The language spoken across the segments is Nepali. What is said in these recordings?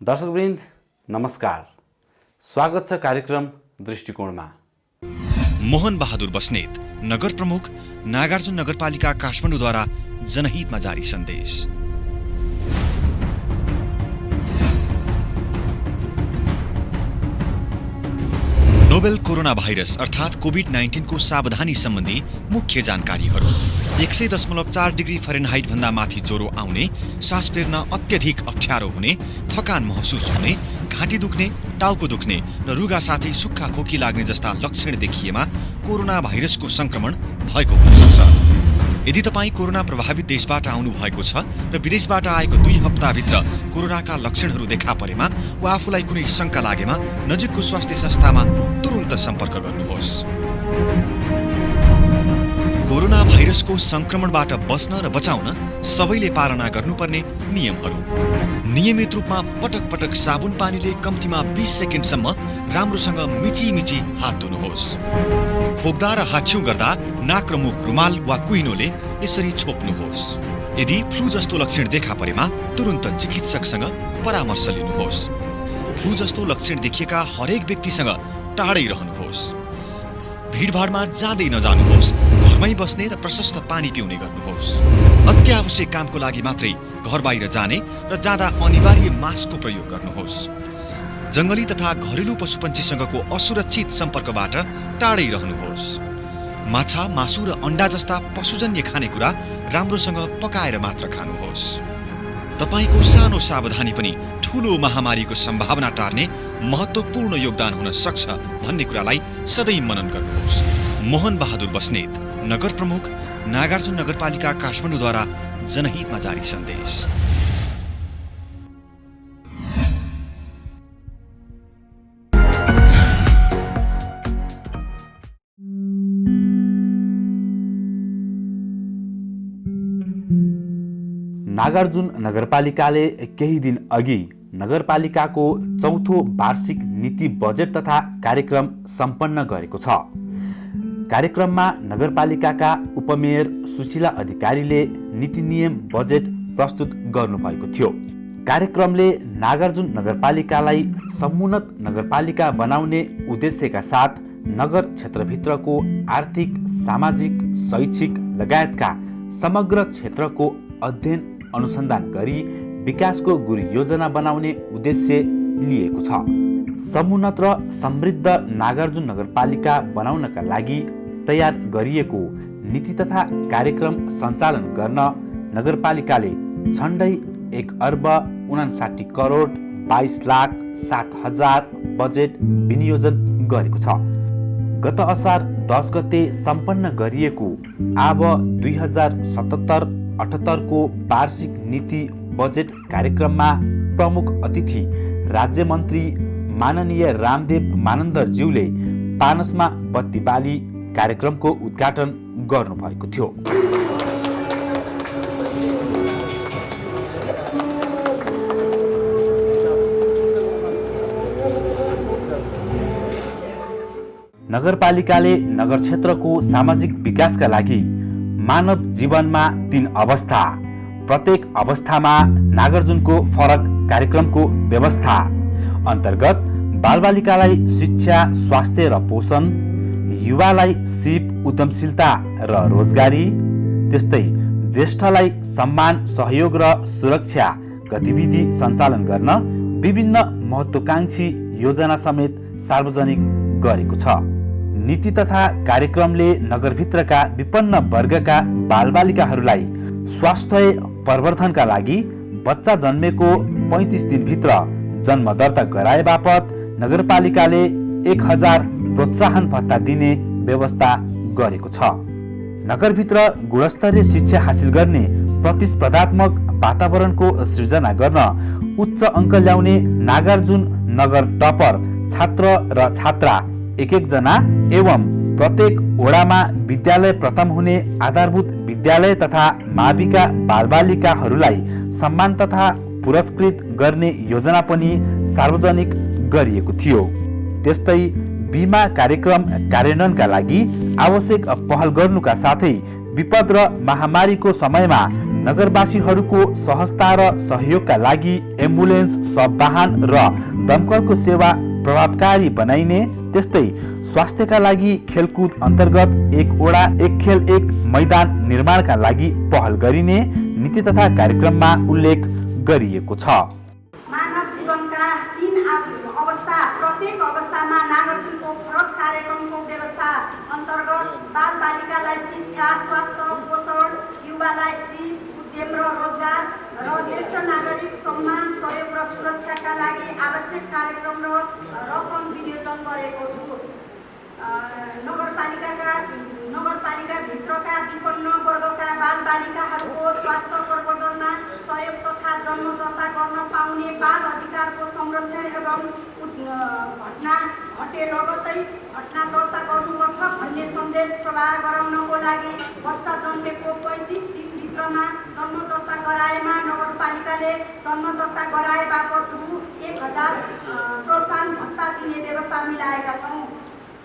दर्शकवृन्द नमस्कार, स्वागत छ कार्यक्रम दृष्टिकोणमा। मोहन बहादुर बस्नेत, नगर प्रमुख, नागार्जुन नगरपालिका काठमाडौँद्वारा जनहितमा जारी सन्देश। नोभेल कोरोना भाइरस अर्थात् कोभिड-19 को सावधानी सम्बन्धी मुख्य जानकारीहरू। 100.4 डिग्री फरेनहाइट भन्दा माथि ज्वरो आउने, सास फेर्न अत्यधिक अप्ठ्यारो हुने, थकान महसुस हुने, घाँटी दुख्ने, टाउको दुख्ने र रुगा साथै सुक्खा खोकी लाग्ने जस्ता लक्षण देखिएमा कोरोना भाइरसको संक्रमण भएको हुन सक्छ। यदि तपाईँ कोरोना प्रभावित देशबाट आउनु भएको छ र विदेशबाट आएको 2 हप्ताभित्र कोरोनाका लक्षणहरू देखा परेमा वा आफूलाई कुनै शंका लागेमा नजिकको स्वास्थ्य संस्थामा तुरुन्त सम्पर्क गर्नुहोस्। कोरोना भाइरसको संक्रमणबाट बच्न र बचाउन सबैले पालना गर्नुपर्ने नियमहरू। नियमित रूपमा पटक पटक साबुन पानीले कम्तीमा 20 सेकेन्डसम्म राम्रोसँग मिची हात धुनुहोस्। खोक्दा र हाच्छिउँ गर्दा नाक र मुख रुमाल वा कुइनोले यसरी छोप्नुहोस्। यदि फ्लू जस्तो लक्षण देखा परेमा तुरुन्त चिकित्सकसँग परामर्श लिनुहोस्। फ्लू जस्तो लक्षण देखिएका हरेक व्यक्तिसँग टाढै रहनुहोस्। भीडभाडमा जाँदै नजानुहोस्। घरमै बस्ने र प्रशस्त पानी पिउने गर्नुहोस्। अत्यावश्यक कामको लागि मात्रै घर बाहिर जाने र जाँदा अनिवार्य मास्कको प्रयोग गर्नुहोस्। जंगली तथा घरेलु पशुपन्छीसँगको असुरक्षित सम्पर्कबाट टाढै रहनुहोस्। माछा, मासु र अण्डा जस्ता पशुजन्य खानेकुरा राम्रोसँग पकाएर मात्र खानुहोस्। तपाईको सानो सावधानी पनि ठूलो महामारीको सम्भावना टार्ने महत्त्वपूर्ण योगदान हुन सक्छ भन्ने कुरालाई सधैँ मनन गर्नुहोस्। मोहन बहादुर बस्नेत, नगर प्रमुख, नागार्जुन नगरपालिका काठमाडौँद्वारा जनहितमा जारी सन्देश। नागार्जुन नगरपालिकाले केही दिन अघि नगरपालिकाको चौथो वार्षिक नीति बजेट तथा कार्यक्रम सम्पन्न गरेको छ। कार्यक्रममा नगरपालिकाका उपमेयर सुशीला अधिकारीले नीति नियम बजेट प्रस्तुत गर्नुभएको थियो। कार्यक्रमले नागार्जुन नगरपालिकालाई समुन्नत नगरपालिका बनाउने उद्देश्यका साथ नगर क्षेत्रभित्रको आर्थिक, सामाजिक, शैक्षिक लगायतका समग्र क्षेत्रको अध्ययन अनुसन्धान गरी विकासको गुरु योजना बनाउने उद्देश्य लिएको छ। समुन्नत र समृद्ध नागार्जुन नगरपालिका बनाउनका लागि तयार गरिएको नीति तथा कार्यक्रम सञ्चालन गर्न नगरपालिकाले झन्डै 1,59,22,07,000 बजेट विनियोजन गरेको छ। गत असार 10 गते सम्पन्न गरिएको आब 2077-78 को वार्षिक नीति बजेट कार्यक्रममा प्रमुख अतिथि राज्य मन्त्री माननीय रामदेव मानन्दरज्यूले पानसमा बत्ती बाली कार्यक्रमको उद्घाटन गर्नुभएको थियो। नगरपालिकाले नगर क्षेत्रको सामाजिक विकासका लागि मानव जीवनमा 3 अवस्था, प्रत्येक अवस्थामा नागार्जुनको फरक कार्यक्रमको व्यवस्था अन्तर्गत बालबालिकालाई शिक्षा, स्वास्थ्य र पोषण, युवालाई सिप, उद्यमशीलता र रोजगारी, त्यस्तै ज्येष्ठलाई सम्मान, सहयोग र सुरक्षा गतिविधि सञ्चालन गर्न विभिन्न महत्त्वाकांक्षी योजना समेत सार्वजनिक गरेको छ। नीति तथा कार्यक्रमले नगरभित्रका विपन्न वर्गका बालबालिकाहरूलाई स्वास्थ्य प्रवर्धनका लागि बच्चा जन्मेको 35 दिनभित्र जन्म दर्ता गराए बापत नगरपालिकाले 1000 प्रोत्साहन भत्ता दिने व्यवस्था गरेको छ। नगरभित्र गुणस्तरीय शिक्षा हासिल गर्ने प्रतिस्पर्धात्मक वातावरणको सृजना गर्न उच्च अङ्क ल्याउने नागार्जुन नगर टपर छात्र र छात्रा 1-1 जना एवं प्रत्येक वडामा विद्यालय प्रथम हुने आधारभूत विद्यालय तथा माविका बालबालिकाहरूलाई सम्मान तथा पुरस्कृत गर्ने योजना पनि सार्वजनिक गरिएको थियो। त्यस्तै बीमा कार्यक्रम कार्यान्वयनका लागि आवश्यक पहल गर्नुका साथै विपद र महामारीको समयमा नगरवासीहरूको सहजता र सहयोगका लागि एम्बुलेन्स, सब वाहन र दमकलको सेवा प्रभावकारी बनाइने, त्यस्तै स्वास्थ्यका लागि खेलकुद अन्तर्गत एक वडा एक खेल एक मैदान निर्माणका लागि पहल गरिने नीति तथा कार्यक्रममा उल्लेख गरिएको छ। मानव जीवनका 3 अवस्था, प्रत्येक अवस्थामा नागार्जुनको फरक कार्यक्रमको व्यवस्था अन्तर्गत बालबालिकालाई शिक्षा, स्वास्थ्य, पोषण, युवालाई सिप, उद्यम र रोजगार र ज्येष्ठ नागरिक सम्मान, सहयोग र सुरक्षाका लागि आवश्यक कार्यक्रम र रकम विनियोजन गरेको छु। नगरपालिकाभित्रका विपन्न वर्गका बालबालिकाहरूको स्वास्थ्य प्रवर्धनमा सहयोग तथा जन्म दर्ता गर्न पाउने बाल अधिकारको संरक्षण एवं घटना घटे लगत्तै घटना दर्ता गर्नुपर्छ भन्ने सन्देश प्रवाह गराउनको लागि बच्चा जन्मेको 35 दिनभित्रमा जन्म दर्ता गराएमा नगरपालिकाले जन्म दर्ता गराए बापत रु 1000 प्रोत्साहन भत्ता दिने व्यवस्था मिलाएका छौँ।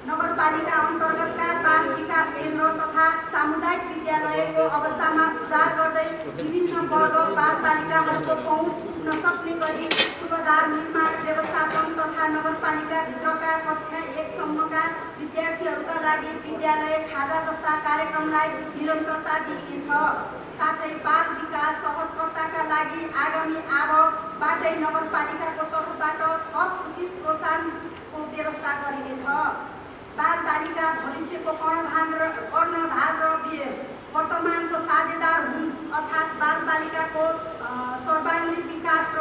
नगरपालिका अन्तर्गतका बाल विकास केन्द्र तथा सामुदायिक विद्यालयको अवस्थामा सुधार गर्दै विभिन्न वर्ग बालबालिकाहरूको पहुँच पुग्न सक्ने गरी पूर्वाधार निर्माण व्यवस्थापन तथा नगरपालिकाभित्रका कक्षा 1 सम्मका विद्यार्थीहरूका लागि विद्यालय खाजा जस्ता कार्यक्रमलाई निरन्तरता दिइनेछ। साथै बाल विकास सहजकर्ताका लागि आगामी आवबाटै नगरपालिकाको तर्फबाट थप उचित प्रोत्साहनको व्यवस्था गरिनेछ। बालबालिका भविष्यको कर्णधार र वर्तमानको साझेदार हुन्, अर्थात् बालबालिकाको सर्वाङ्गीण विकास र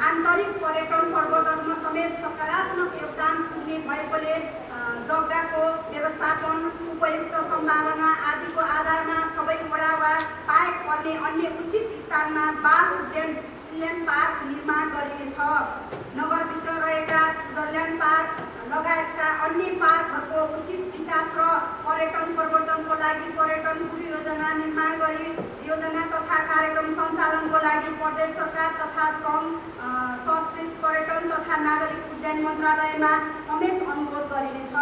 आन्तरिक पर्यटन प्रवर्धनमा समेत सकारात्मक योगदान पुग्ने भएकोले जग्गाको व्यवस्थापन, उपयुक्त सम्भावना आदिको आधारमा सबै वडा वा पाएक पर्ने अन्य उचित स्थानमा बाल उद्यान चिल्ड्रेन पार्क निर्माण गरिनेछ। नगरभित्र रहेका स्विजरल्यान्ड पार्क लगायतका अन्य पार्कहरूको उचित विकास र पर्यटन प्रवर्धनको लागि पर्यटन परियोजना निर्माण गरी योजना तथा कार्यक्रम सञ्चालनको लागि प्रदेश सरकार तथा संस्कृति पर्यटन तथा नागरिक उड्डयन मन्त्रालयमा समेत अनुरोध गरिनेछ।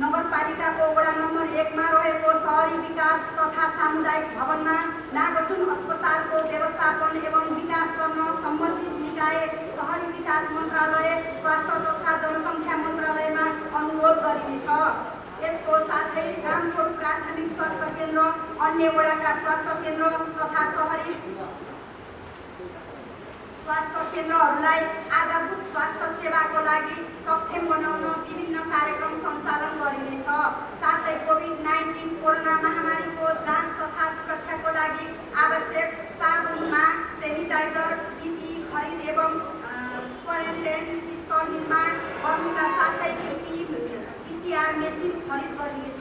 नगरपालिकाको वडा नम्बर 1 मा रहेको सहरी विकास तथा सामुदायिक भवनमा नागार्जुन अस्पतालको व्यवस्थापन एवं विकास गर्न सम्बन्धित निकाय सहरी विकास मन्त्रालय, स्वास्थ्य तथा जनसङ्ख्या मन्त्रालयमा अनुरोध गरिनेछ। यसको साथै रामकोट प्राथमिक स्वास्थ्य केन्द्र, अन्य वडाका स्वास्थ्य केन्द्र तथा सहरी स्वास्थ्य केन्द्रहरूलाई आधारभूत स्वास्थ्य सेवाको लागि सक्षम बनाउन विभिन्न कार्यक्रम सञ्चालन गरिनेछ। साथै कोभिड-19 कोरोना महामारीको जाँच तथा सुरक्षाको लागि आवश्यक साबुन, मास्क, सेनिटाइजर, पिपिई खरिद एवं क्वारेन्टाइन स्थल निर्माण गर्नुका साथै PCR मेसिन खरिद गरिनेछ।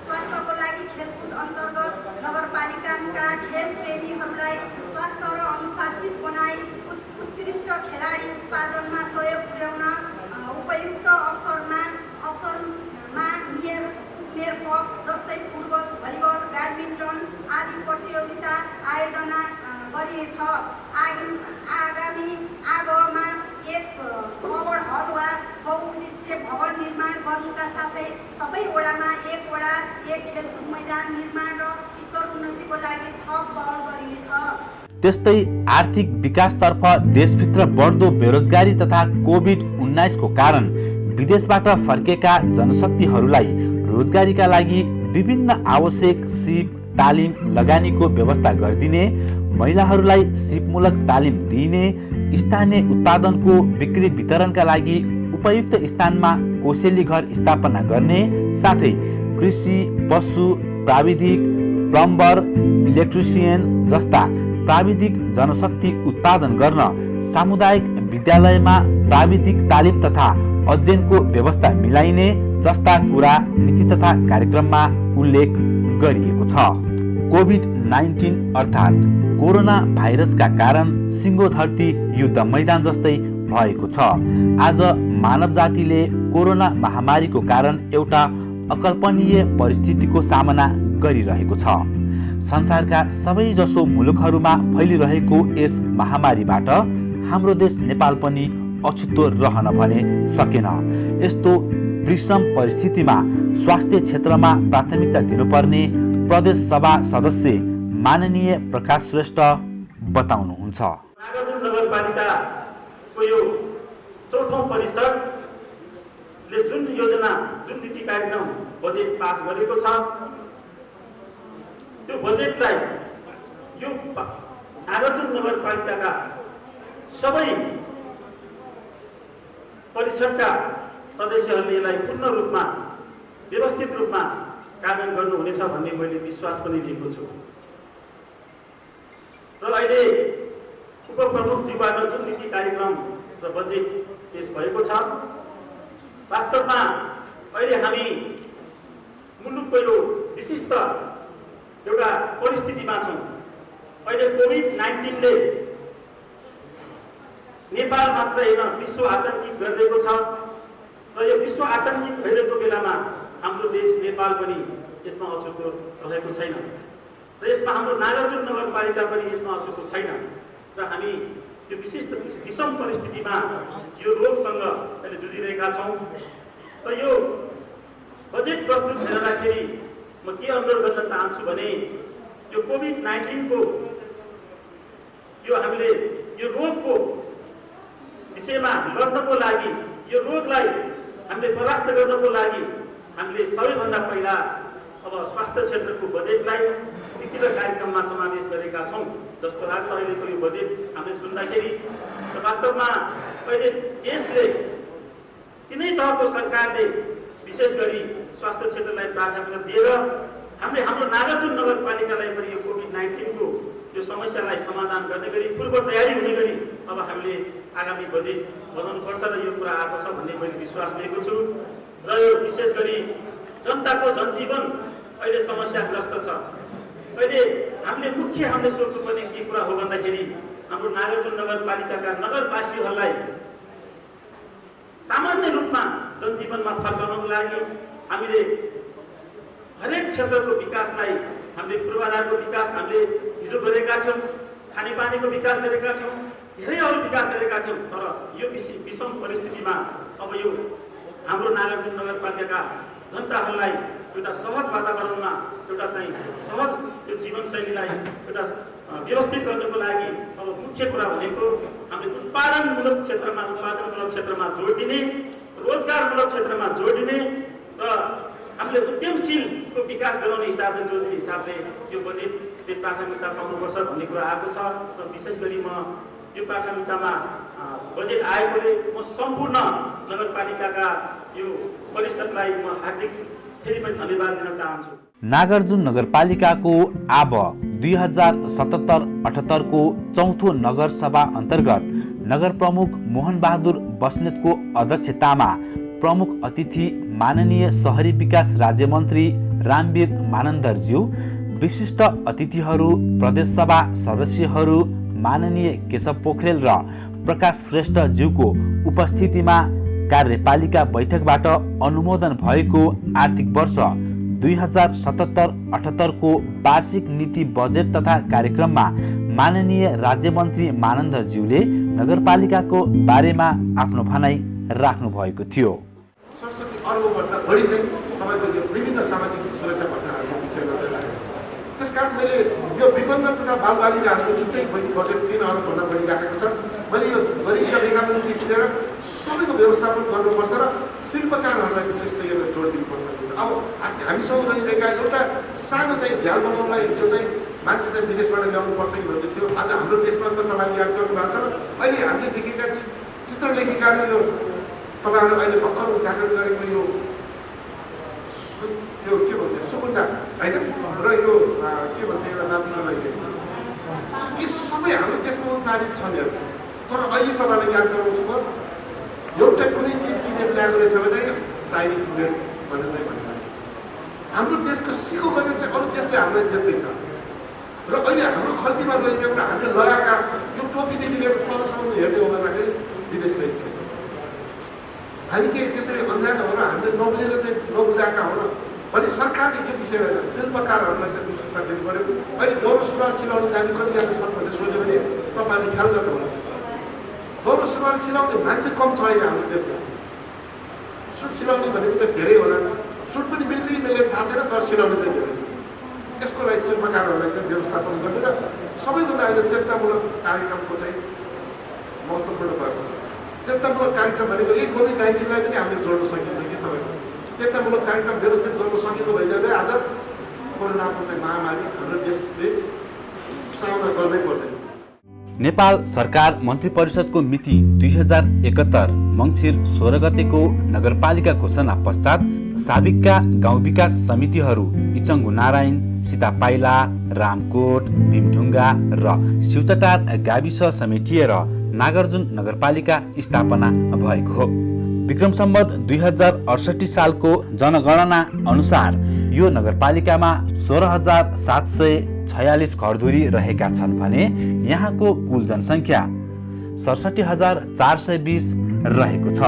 स्वास्थ्यको लागि खेलकुद अन्तर्गत नगरपालिकाका खेल प्रेमीहरूलाई स्वास्थ्य र अनुशासित बनाई उत्कृष्ट खेलाडी उत्पादनमा सहयोग पुर्याउन उपयुक्त अवसरमा मेयर कप जस्तै फुटबल, भलिबल, ब्याडमिन्टन आदि प्रतियोगिता आयोजना गरिनेछ। आगामी आवमा एक कवर हल वा बहुउद्देश्य भवन निर्माण गर्नुका साथै सबै वडामा एक वडा एक खेलकुद मैदान निर्माण र स्तर उन्नतिको लागि थप पहल गरिनेछ। त्यस्तै आर्थिक विकासतर्फ देशभित्र बढ्दो बेरोजगारी तथा कोभिड-19 को कारण विदेशबाट फर्केका जनशक्तिहरूलाई रोजगारीका लागि विभिन्न आवश्यक सिप, तालिम, लगानीको व्यवस्था गरिदिने, महिलाहरूलाई सिपमूलक तालिम दिइने, स्थानीय उत्पादनको बिक्री वितरणका लागि उपयुक्त स्थानमा कोसेली घर स्थापना गर्ने, साथै कृषि, पशु, प्राविधिक, प्लम्बर, इलेक्ट्रिसियन जस्ता प्राविधिक जनशक्ति उत्पादन गर्न सामुदायिक विद्यालयमा प्राविधिक तालिम तथा अध्ययनको व्यवस्था मिलाइने जस्ता कुरा नीति तथा कार्यक्रममा उल्लेख गरिएको छ। कोभिड-19 अर्थात् कोरोना भाइरसका कारण सिङ्गो धरती युद्ध मैदान जस्तै भएको छ। आज मानव जातिले कोरोना महामारीको कारण एउटा अकल्पनीय परिस्थितिको सामना गरिरहेको छ। संसारका सबैजसो मुलुकहरूमा फैलिरहेको यस महामारीबाट हाम्रो देश नेपाल पनि अछुतो रहन भने सकेन। यस्तो विषम परिस्थितिमा स्वास्थ्य क्षेत्रमा प्राथमिकता दिनुपर्ने प्रदेश सभा सदस्य माननीय प्रकाश श्रेष्ठ बताउनुहुन्छ। नागार्जुन नगरपालिकाको यो चौथौं परिषदले जुन योजना, जुन नीति कार्यक्रम बजेट पास गरेको छ, त्यो बजेटलाई यो नागार्जुन नगरपालिकाका सबै परिषदका सदस्यहरूले यसलाई पूर्ण रूपमा व्यवस्थित रूपमा कार्यान्वयन गर्नुहुनेछ भन्ने मैले विश्वास पनि लिएको छु। र अहिले उपप्रमुखज्यूबाट जुन नीति कार्यक्रम र बजेट पेश भएको छ, वास्तवमा अहिले हामी मुलुकको यो विशिष्ट एउटा परिस्थितिमा छौँ। अहिले कोभिड-19ले नेपाल मात्र होइन विश्व आतंकित गरिरहेको छ र यो विश्व आतंकित भइरहेको बेलामा हाम्रो देश नेपाल पनि यसमा अछुतो रहेको छैन र यसमा हाम्रो नागार्जुन नगरपालिका पनि यसमा अछुतो छैन र हामी यो विशिष्ट विषम परिस्थितिमा यो रोगसँग अहिले जुझिरहेका छौँ। र यो बजेट प्रस्तुत गर्दाखेरि म के अनुरोध गर्न चाहन्छु भने यो कोभिड-19 को यो हामीले यो रोगको विषयमा लड्नको लागि, यो रोगलाई हामीले परास्त गर्नको लागि हामीले सबैभन्दा पहिला अब स्वास्थ्य क्षेत्रको बजेटलाई नीति र कार्यक्रममा समावेश गरेका छौँ जस्तो लाग्छ अहिलेको यो बजेट हामीले सुन्दाखेरि। र वास्तवमा अहिले देशले तिनै तहको सरकारले विशेष गरी स्वास्थ्य क्षेत्रलाई प्राथमिकता दिएर हामीले हाम्रो नागार्जुन नगरपालिकालाई पनि यो कोभिड-19 को यो समस्यालाई समाधान गर्ने गरी पूर्व तयारी हुने गरी अब हामीले आगामी बजेट बनाउनुपर्छ र यो कुरा आएको छ भन्ने मैले विश्वास लिएको छु। र यो विशेष गरी जनताको जनजीवन अहिले समस्याग्रस्त छ। अहिले हामीले सोध्नुपर्ने के कुरा हो भन्दाखेरि हाम्रो नागार्जुन नगरपालिकाका नगरवासीहरूलाई सामान्य रूपमा जनजीवनमा फर्काउनको लागि हामीले हरेक क्षेत्रको विकासलाई, हामीले पूर्वाधारको विकास हामीले हिजो गरेका थियौँ, खानेपानीको विकास गरेका थियौँ, धेरै अरू विकास गरेका थियौँ। तर यो विषम परिस्थितिमा अब यो हाम्रो नागार्जुन नगरपालिकाका जनताहरूलाई एउटा सहज वातावरणमा एउटा चाहिँ सहज यो जीवनशैलीलाई एउटा व्यवस्थित गर्नको लागि अब मुख्य कुरा भनेको हामीले उत्पादनमूलक क्षेत्रमा जोड दिने, रोजगारमूलक क्षेत्रमा जोड दिने र हामीले उद्यमशीलको विकास गराउने हिसाबले जोड्ने हिसाबले यो बजेटले प्राथमिकता पाउनुपर्छ भन्ने कुरा आएको छ। र विशेष गरी म यो प्राथमिकतामा बजेट आएकोले म सम्पूर्ण नगरपालिकाका यो परिषदलाई म हार्दिक फेरि पनि धन्यवाद दिन चाहन्छु। नागार्जुन नगरपालिकाको आब 2077-78 को चौथो नगरसभा अन्तर्गत नगर प्रमुख मोहन बहादुर बस्नेतको अध्यक्षतामा प्रमुख अतिथि माननीय शहरी विकास राज्य मन्त्री रामवीर मानन्दरज्यू, विशिष्ट अतिथिहरू प्रदेशसभा सदस्यहरू माननीय केशव पोखरेल र प्रकाश श्रेष्ठज्यूको उपस्थितिमा कार्यपालिका बैठकबाट अनुमोदन भएको आर्थिक वर्ष 2077-78 को वार्षिक नीति बजेट तथा कार्यक्रममा माननीय राज्य मन्त्री मानन्दरज्यूले नगरपालिकाको बारेमा आफ्नो भनाइ राख्नु भएको थियो। 67 अर्बभन्दा बढी चाहिँ तपाईँको विभिन्न सामाजिक सुरक्षा भत्ताहरूको विषयमा चाहिँ राखेको छ। त्यसकारण मैले यो विपन्न तथा बालबालिकाहरूको छुट्टै बजेट 3 अर्बभन्दा बढी राखेको छ। मैले यो गरिबका रेखादेखि लिएर सबैको व्यवस्थापन गर्नुपर्छ र शिल्पकारहरूलाई विशेष यो जोड दिनुपर्छ। अब हामीसँग रहिरहेका एउटा सानो चाहिँ झ्याल बनाउनलाई हिजो चाहिँ मान्छे चाहिँ विदेशबाट ल्याउनुपर्छ कि भन्ने थियो। आज हाम्रो देशमा त तपाईँले याद गर्नु भएको छ। अहिले हामीले देखेका चित्रलेखिकाले यो तपाईँहरू अहिले भर्खर उद्घाटन गरेको यो के भन्छ सुकुन्दा होइन र यो के भन्छ एउटा नाच्नलाई चाहिँ यी सबै हाम्रो देशमा उत्पादित छन्। तर अहिले तपाईँलाई याद गराउँछु म एउटा कुनै चिज किनेर ल्याएको रहेछ भने चाइनिज ब्रेड भनेर चाहिँ भनिन्छ। हाम्रो देशको सिको गरेर चाहिँ अरू देशले हामीलाई देख्दैछ र अहिले हाम्रो खल्तीमा रहेको एउटा हामीले लगाएका यो टोपीदेखि लिएर तलसम्म हेर्ने हो भन्दाखेरि विदेशमै छ। हामी के त्यसरी अन्जान हो र हामीले नबुझेर चाहिँ नबुझाएका हो र भने सरकारले यो विषयमा शिल्पकारहरूलाई चाहिँ विशेषता दिनु पऱ्यो। अहिले दोहोरो सुरुवाल सिलाउन जाने कतिजना छन् भनेर सोच्यो भने तपाईँहरूले ख्याल गर्नुहोला। दोहोरो सुरुवाल सिलाउने मान्छे कम छ अहिले हाम्रो देशमा। सुट सिलाउने भनेको त धेरै होला। सुट पनि मिल्छ कि मिल्दैन थाहा छैन, तर सिलाउने चाहिँ धेरै छ। यसको लागि शिल्पकारहरूलाई चाहिँ व्यवस्थापन गर्ने र सबैभन्दा अहिले चेतनामूलक कार्यक्रमको चाहिँ महत्त्वपूर्ण भएको छ। चेतनामूलक कार्यक्रम भनेको यही कोभिड-19लाई पनि हामीले जोड्न सकिन्छ कि तपाईँको चेतनामूलक कार्यक्रम व्यवस्थित गर्न सकेको भइदिँदै आज कोरोनाको चाहिँ महामारी हाम्रो देशले सामना गर्नै पर्दैन। नेपाल सरकार मन्त्री परिषदको मिति 2071 मङ्सिर 16 गतेको नगरपालिका घोषणा पश्चात साबिकका गाउँ विकास समितिहरू इचङ्गु नारायण, सीतापाइला, रामकोट, भीमढुङ्गा र शिवचटार गाविस समेटिएर नागार्जुन नगरपालिका स्थापना भएको हो। विक्रम सम्वत 2068 सालको जनगणना अनुसार यो नगरपालिकामा 16,746 घरधुरी रहेका छन् भने यहाँको कुल जनसङ्ख्या 67,420 रहेको छ।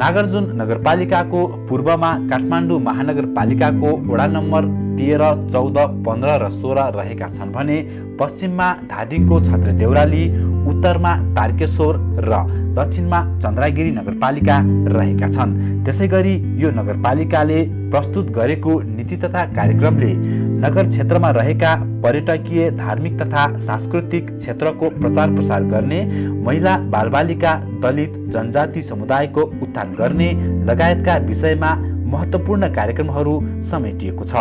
नागार्जुन नगरपालिकाको पूर्वमा काठमाडौँ महानगरपालिकाको वडा नम्बर 13, 14, 15 र 16 रहेका छन् भने पश्चिममा धादिङको छत्र देउराली, उत्तरमा तारकेश्वर र दक्षिणमा चन्द्रागिरी नगरपालिका रहेका छन्। त्यसैगरी यो नगरपालिकाले प्रस्तुत गरेको नीति तथा कार्यक्रमले नगर क्षेत्रमा रहेका पर्यटकीय, धार्मिक तथा सांस्कृतिक क्षेत्रको प्रचार प्रसार गर्ने, महिला, बालबालिका, दलित, जनजाति समुदायको उत्थान गर्ने लगायतका विषयमा महत्त्वपूर्ण कार्यक्रमहरू समेटिएको छ।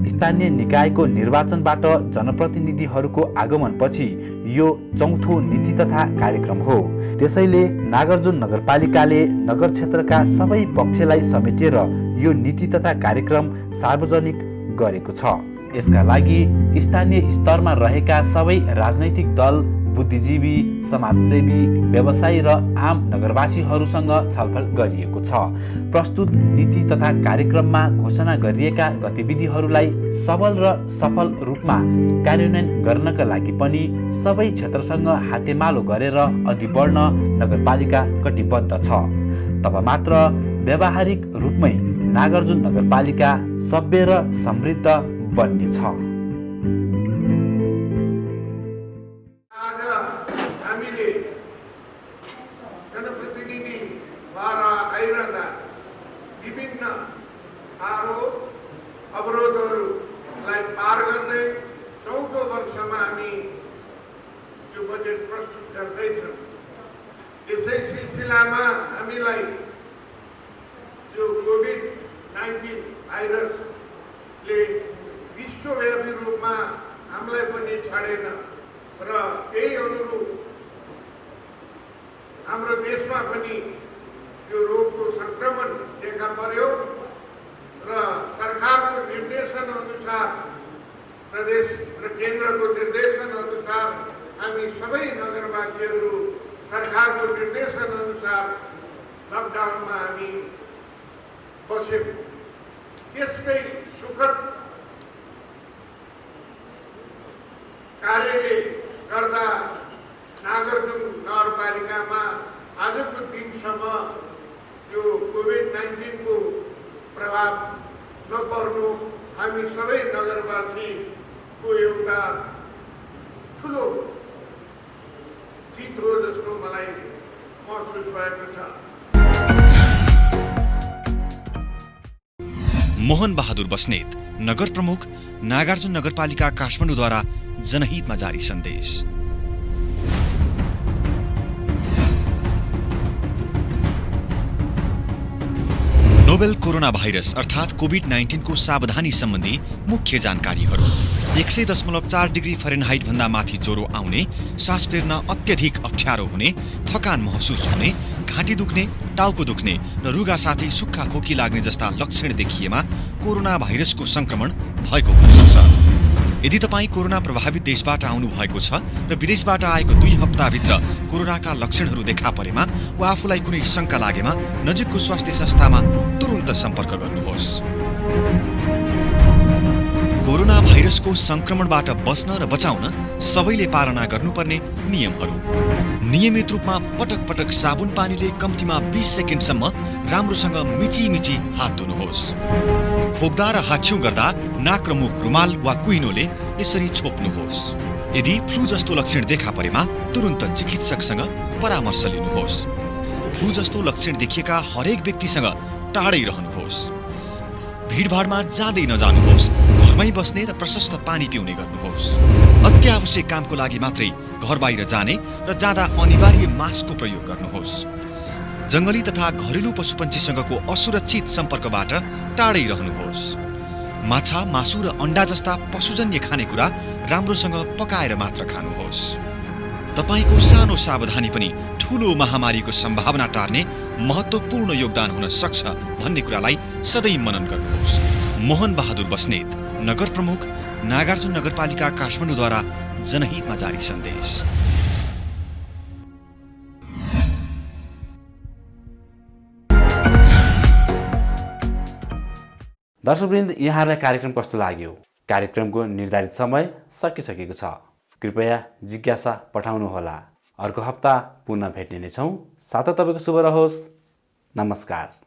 स्थानीय निकायको निर्वाचनबाट जनप्रतिनिधिहरूको आगमनपछि यो चौथो नीति तथा कार्यक्रम हो। त्यसैले नागार्जुन नगरपालिकाले नगर क्षेत्रका सबै पक्षलाई समेटेर यो नीति तथा कार्यक्रम सार्वजनिक गरेको छ। यसका लागि स्थानीय स्तरमा रहेका सबै राजनैतिक दल, बुद्धिजीवी, समाजसेवी, व्यवसायी र आम नगरवासीहरूसँग छलफल गरिएको छ। प्रस्तुत नीति तथा कार्यक्रममा घोषणा गरिएका गतिविधिहरूलाई सबल र सफल रूपमा कार्यान्वयन गर्नका लागि पनि सबै क्षेत्रसँग हातेमालो गरेर अघि बढ्न नगरपालिका कटिबद्ध छ। तब मात्र व्यावहारिक रूपमै नागार्जुन नगरपालिका सभ्य र समृद्ध बन्नेछ। विभिन्न अवरोधहरूलाई पार गर्दै चौथो वर्षमा हामी यो बजेट प्रस्तुत गर्दैछौँ। यसै सिलसिलामा हामीलाई यो कोभिड-19 भाइरसले विश्वव्यापी रूपमा हामीलाई पनि छाडेन र त्यही अनुरूप हाम्रो देशमा पनि यो रोगको संक्रमण देखा पर्यो र सरकारको निर्देशन अनुसार, प्रदेश र केन्द्रको निर्देशन अनुसार हामी सबै नगरवासीहरू सरकारको निर्देशन अनुसार लकडाउनमा हामी बस्यौँ। त्यसकै सुखद कार्यले गर्दा नागार्जुन नगरपालिकामा आजको दिनसम्म यो कोभिड-19 को प्रभाव नपर्नु हामी सबै नगरवासीको एउटा ठुलो जित हो जस्तो मलाई महसुस भएको छ। मोहन बहादुर बस्नेत, नगर प्रमुख, नागार्जुन नगरपालिका काठमाडौँद्वारा जनहितमा जारी सन्देश। नोभेल कोरोना भाइरस अर्थात् कोभिड-19 को सावधानी सम्बन्धी मुख्य जानकारीहरू। 100.4 डिग्री फरेनहाइट भन्दा माथि ज्वरो आउने, सास फेर्न अत्यधिक अप्ठ्यारो हुने, थकान महसुस हुने, घाँटी दुख्ने, टाउको दुख्ने र रुगा साथै सुक्खा खोकी लाग्ने जस्ता लक्षण देखिएमा कोरोना भाइरसको संक्रमण भएको हुन सक्छ। यदि तपाईँ कोरोना प्रभावित देशबाट आउनु भएको छ र विदेशबाट आएको 2 हप्ताभित्र कोरोनाका लक्षणहरू देखा परेमा वा आफूलाई कुनै शङ्का लागेमा नजिकको स्वास्थ्य संस्थामा तुरुन्त सम्पर्क गर्नुहोस्। कोरोना भाइरसको संक्रमणबाट बच्न र बचाउन सबैले पालना गर्नुपर्ने नियमहरू। नियमित रूपमा पटक पटक साबुन पानीले कम्तीमा 20 सेकेन्डसम्म राम्रोसँग मिची हात धुनुहोस्। खोक्दा र हाच्छिउँ गर्दा नाक र मुख रुमाल वा कुइनोले यसरी छोप्नुहोस्। यदि फ्लू जस्तो लक्षण देखा परेमा तुरुन्त चिकित्सकसँग परामर्श लिनुहोस्। फ्लू जस्तो लक्षण देखिएका हरेक व्यक्तिसँग टाढै रहनुहोस्। भिडभाडमा जाँदै नजानुहोस्। घरमै बस्ने र प्रशस्त पानी पिउने गर्नुहोस्। अत्यावश्यक कामको लागि मात्रै घर बाहिर जाने र जाँदा अनिवार्य मास्कको प्रयोग गर्नुहोस्। जङ्गली तथा घरेलु पशुपन्छीसँगको असुरक्षित सम्पर्कबाट टाढै रहनुहोस्। माछा, मासु र अण्डा जस्ता पशुजन्य खानेकुरा राम्रोसँग पकाएर मात्र खानुहोस्। तपाईको सानो सावधानी पनि ठूलो महामारीको सम्भावना टार्ने महत्त्वपूर्ण योगदान हुन सक्छ भन्ने कुरालाई सधैँ मनन गर्नुहोस्। मोहन बहादुर बस्नेत, नगर प्रमुख, नागार्जुन नगरपालिका, काठमाडौँद्वारा जनहितमा जारी सन्देश। दर्शकवृन्द, यहाँलाई कार्यक्रम कस्तो लाग्यो? कार्यक्रमको निर्धारित समय सकिसकेको छ। कृपया जिज्ञासा पठाउनुहोला। अर्को हप्ता पुनः भेट्ने नै छौँ। साथै तपाईँको शुभ रहोस्। नमस्कार।